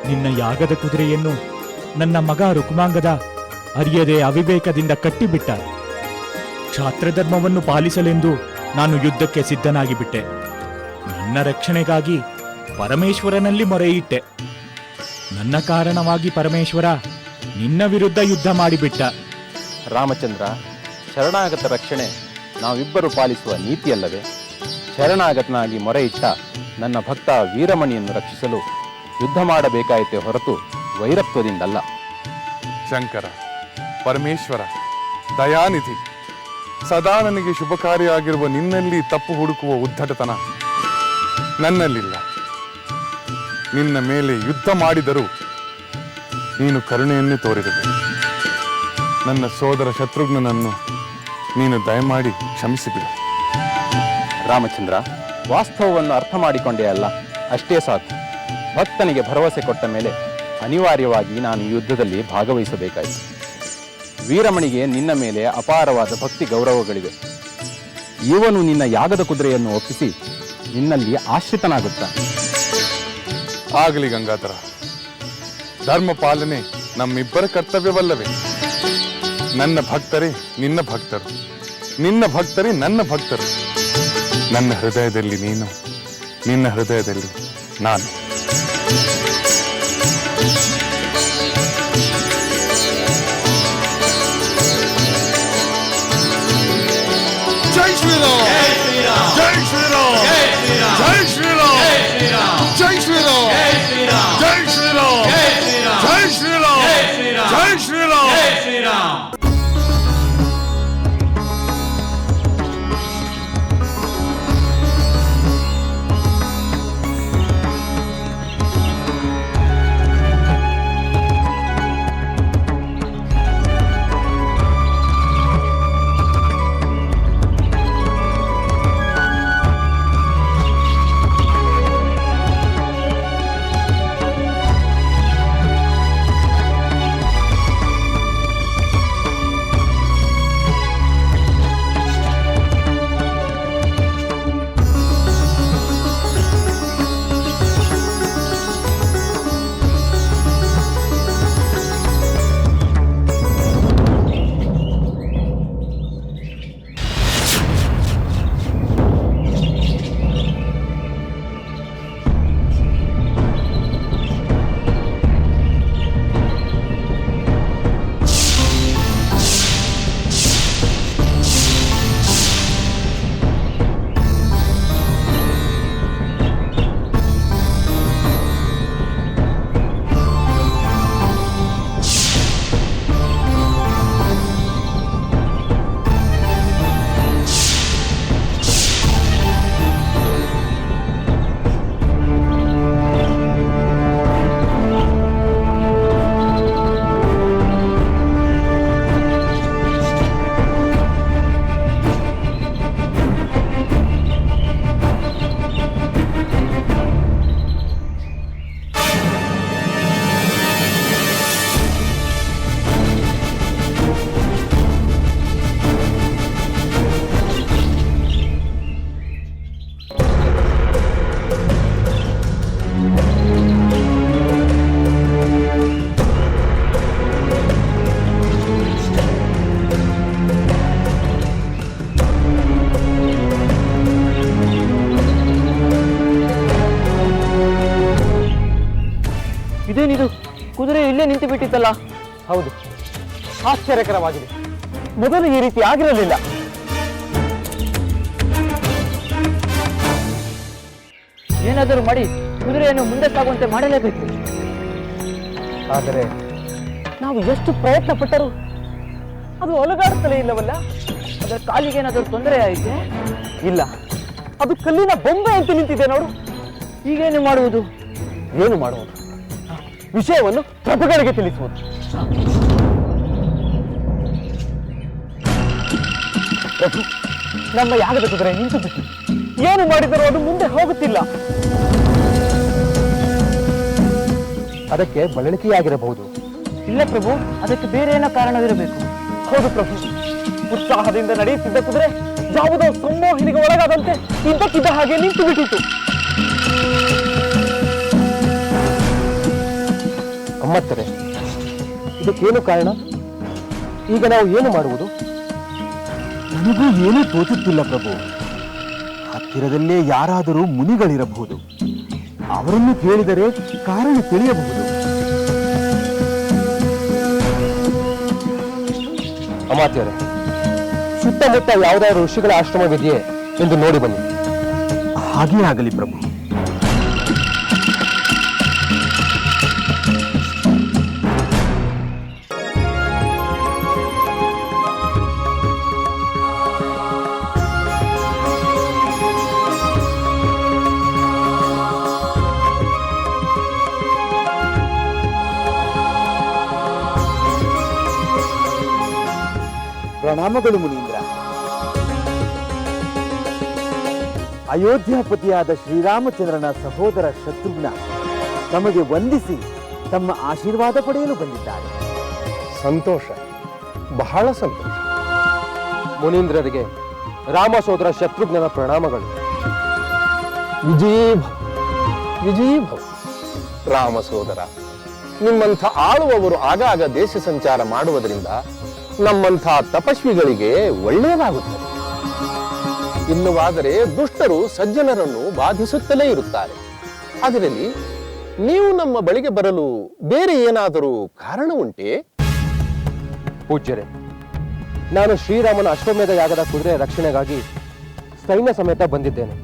ನಿನ್ನ ಯಾಗದ ಕುದುರೆಯನ್ನು ನನ್ನ ಮಗ ರುಕ್ಮಾಂಗದ ಅರಿಯದೆ ಅವಿವೇಕದಿಂದ ಕಟ್ಟಿಬಿಟ್ಟ. ಕ್ಷಾತ್ರಧರ್ಮವನ್ನು ಪಾಲಿಸಲೆಂದು ನಾನು ಯುದ್ಧಕ್ಕೆ ಸಿದ್ಧನಾಗಿಬಿಟ್ಟೆ. ನನ್ನ ರಕ್ಷಣೆಗಾಗಿ ಪರಮೇಶ್ವರನಲ್ಲಿ ಮೊರೆಯಿಟ್ಟೆ. ನನ್ನ ಕಾರಣವಾಗಿ ಪರಮೇಶ್ವರ ನಿನ್ನ ವಿರುದ್ಧ ಯುದ್ಧ ಮಾಡಿಬಿಟ್ಟ. ರಾಮಚಂದ್ರ, ಶರಣಾಗತ ರಕ್ಷಣೆ ನಾವಿಬ್ಬರು ಪಾಲಿಸುವ ನೀತಿಯಲ್ಲವೇ? ಶರಣಾಗತನಾಗಿ ಮೊರೆಯಿಟ್ಟ ನನ್ನ ಭಕ್ತ ವೀರಮಣಿಯನ್ನು ರಕ್ಷಿಸಲು ಯುದ್ಧ ಮಾಡಬೇಕಾಯಿತೆ ಹೊರತು ವೈರತ್ವದಿಂದಲ್ಲ. ಶಂಕರ, ಪರಮೇಶ್ವರ, ದಯಾನಿಧಿ, ಸದಾ ನನಗೆ ಶುಭಕಾರಿಯಾಗಿರುವ ನಿನ್ನಲ್ಲಿ ತಪ್ಪು ಹುಡುಕುವ ಉದ್ದಟತನ ನನ್ನಲ್ಲಿಲ್ಲ. ನಿನ್ನ ಮೇಲೆ ಯುದ್ಧ ಮಾಡಿದರೂ ನೀನು ಕರುಣೆಯನ್ನೇ ತೋರಿರುವೆ. ನನ್ನ ಸೋದರ ಶತ್ರುಘ್ನನನ್ನು ನೀನು ದಯಮಾಡಿ ಕ್ಷಮಿಸಿಬಿಡು. ರಾಮಚಂದ್ರ, ವಾಸ್ತವವನ್ನು ಅರ್ಥ ಮಾಡಿಕೊಂಡೇ ಅಲ್ಲ, ಅಷ್ಟೇ ಸಾಕು. ಭಕ್ತನಿಗೆ ಭರವಸೆ ಕೊಟ್ಟ ಮೇಲೆ ಅನಿವಾರ್ಯವಾಗಿ ನಾನು ಯುದ್ಧದಲ್ಲಿ ಭಾಗವಹಿಸಬೇಕಾಯಿತು. ವೀರಮಣಿಗೆ ನಿನ್ನ ಮೇಲೆ ಅಪಾರವಾದ ಭಕ್ತಿ ಗೌರವಗಳಿವೆ. ಇವನು ನಿನ್ನ ಯಾಗದ ಕುದುರೆಯನ್ನು ಒಪ್ಪಿಸಿ ನಿನ್ನಲ್ಲಿ ಆಶ್ರಿತನಾಗುತ್ತಾನೆ. ಆಗಲಿ ಗಂಗಾಧರ, ಧರ್ಮ ಪಾಲನೆ ನಮ್ಮಿಬ್ಬರ ಕರ್ತವ್ಯವಲ್ಲವೇ? ನನ್ನ ಭಕ್ತರೇ ನಿನ್ನ ಭಕ್ತರು, ನಿನ್ನ ಭಕ್ತರೇ ನನ್ನ ಭಕ್ತರು. ನನ್ನ ಹೃದಯದಲ್ಲಿ ನೀನು, ನಿನ್ನ ಹೃದಯದಲ್ಲಿ ನಾನು. ಜೈ ಶ್ರೀರಾಮ್, ಜೈ ಶ್ರೀರಾಮ್, ಜೈ ಶ್ರೀರಾಮ್, ಜೈ ಶ್ರೀರಾಮ್, ಜೈ ಶ್ರೀರಾಮ್, ಜೈ ಶ್ರೀರಾಮ್, ಜೈ ಶ್ರೀರಾಮ್. ಇದೇನಿದು, ಕುದುರೆ ಇಲ್ಲೇ ನಿಂತು ಬಿಟ್ಟಿತ್ತಲ್ಲ? ಹೌದು, ಆಶ್ಚರ್ಯಕರವಾಗಿದೆ. ಮೊದಲು ಈ ರೀತಿ ಆಗಿರಲಿಲ್ಲ. ಏನಾದರೂ ಮಾಡಿ ಕುದುರೆಯನ್ನು ಮುಂದೆ ಸಾಗುವಂತೆ ಮಾಡಲೇಬೇಕು. ಆದರೆ ನಾವು ಎಷ್ಟು ಪ್ರಯತ್ನ ಪಟ್ಟರೂ ಅದು ಅಲುಗಾಡುತ್ತಲೇ ಇಲ್ಲವಲ್ಲ? ಅದರ ಕಾಲಿಗೆ ಏನಾದರೂ ತೊಂದರೆ ಆಯಿತು? ಇಲ್ಲ, ಅದು ಕಲ್ಲಿನ ಬೊಂಬೆ ಅಂತ ನಿಂತಿದೆ ನೋಡು. ಈಗೇನು ಮಾಡುವುದು? ಏನು ಮಾಡುವುದು? ವಿಷಯವನ್ನು ಪ್ರಭುಗಳಿಗೆ ತಿಳಿಸುವುದು. ಪ್ರಭು, ನಮ್ಮ ಯಾಗದ ಕುದುರೆ ನಿಂತು ಬಿಟ್ಟು ಏನು ಮಾಡಿದರೂ ಅದು ಮುಂದೆ ಹೋಗುತ್ತಿಲ್ಲ. ಅದಕ್ಕೆ ಬಳಲಿಕೆಯಾಗಿರಬಹುದು. ಇಲ್ಲ ಪ್ರಭು, ಅದಕ್ಕೆ ಬೇರೆ ಏನೋ ಕಾರಣವಿರಬೇಕು. ಹೌದು ಪ್ರಭು, ಉತ್ಸಾಹದಿಂದ ನಡೆಯುತ್ತಿದ್ದ ಕುದುರೆ ಯಾವುದೋ ಸಂಮೋಹಿನಿಗೆ ಒಳಗಾದಂತೆ ಇದ್ದಕ್ಕಿದ್ದ ಹಾಗೆ ನಿಂತು ಬಿಟ್ಟಿತು. ಅಮ್ಮತ್ತರೆ, ಇದಕ್ಕೇನು ಕಾರಣ? ಈಗ ನಾವು ಏನು ಮಾಡುವುದು? ನನಗೂ ಏನೂ ತೋಚುತ್ತಿಲ್ಲ ಪ್ರಭು. ಹತ್ತಿರದಲ್ಲೇ ಯಾರಾದರೂ ಮುನಿಗಳಿರಬಹುದು. ಅವರನ್ನು ಕೇಳಿದರೆ ಕಾರಣ ತಿಳಿಯಬಹುದು. ಅಮಾತ್ಯರೇ, ಸುತ್ತಮುತ್ತ ಯಾವುದಾದ್ರು ಋಷಿಗಳ ಆಶ್ರಮವಿದೆಯೇ ಎಂದು ನೋಡಿ ಬನ್ನಿ. ಹಾಗೇ ಆಗಲಿ ಪ್ರಭು. ಪ್ರಣಾಮಗಳು ಮುನೀಂದ್ರ. ಅಯೋಧ್ಯಾಪತಿಯಾದ ಶ್ರೀರಾಮಚಂದ್ರನ ಸಹೋದರ ಶತ್ರುಘ್ನ ತಮಗೆ ವಂದಿಸಿ ತಮ್ಮ ಆಶೀರ್ವಾದ ಪಡೆಯಲು ಬಂದಿದ್ದಾರೆ. ಸಂತೋಷ, ಬಹಳ ಸಂತೋಷ. ಮುನೀಂದ್ರರಿಗೆ ರಾಮ ಸೋದರ ಶತ್ರುಘ್ನನ ಪ್ರಣಾಮಗಳು. ವಿಜಯೀಭವ. ರಾಮ ಸೋದರ, ನಿಮ್ಮಂಥ ಆಳುವವರು ಆಗಾಗ ದೇಶ ಸಂಚಾರ ಮಾಡುವುದರಿಂದ ನಮ್ಮಂಥ ತಪಸ್ವಿಗಳಿಗೆ ಒಳ್ಳೆಯದಾಗುತ್ತದೆ. ಇಲ್ಲವಾದರೆ ದುಷ್ಟರು ಸಜ್ಜನರನ್ನು ಬಾಧಿಸುತ್ತಲೇ ಇರುತ್ತಾರೆ. ಅದರಲ್ಲಿ ನೀವು ನಮ್ಮ ಬಳಿಗೆ ಬರಲು ಬೇರೆ ಏನಾದರೂ ಕಾರಣ ಉಂಟೆ? ಪೂಜ್ಯರೇ, ನಾನು ಶ್ರೀರಾಮನ ಅಶ್ವಮೇಧ ಯಾಗದ ಕುದುರೆ ರಕ್ಷಣೆಗಾಗಿ ಸೈನ್ಯ ಸಮೇತ ಬಂದಿದ್ದೇನೆ.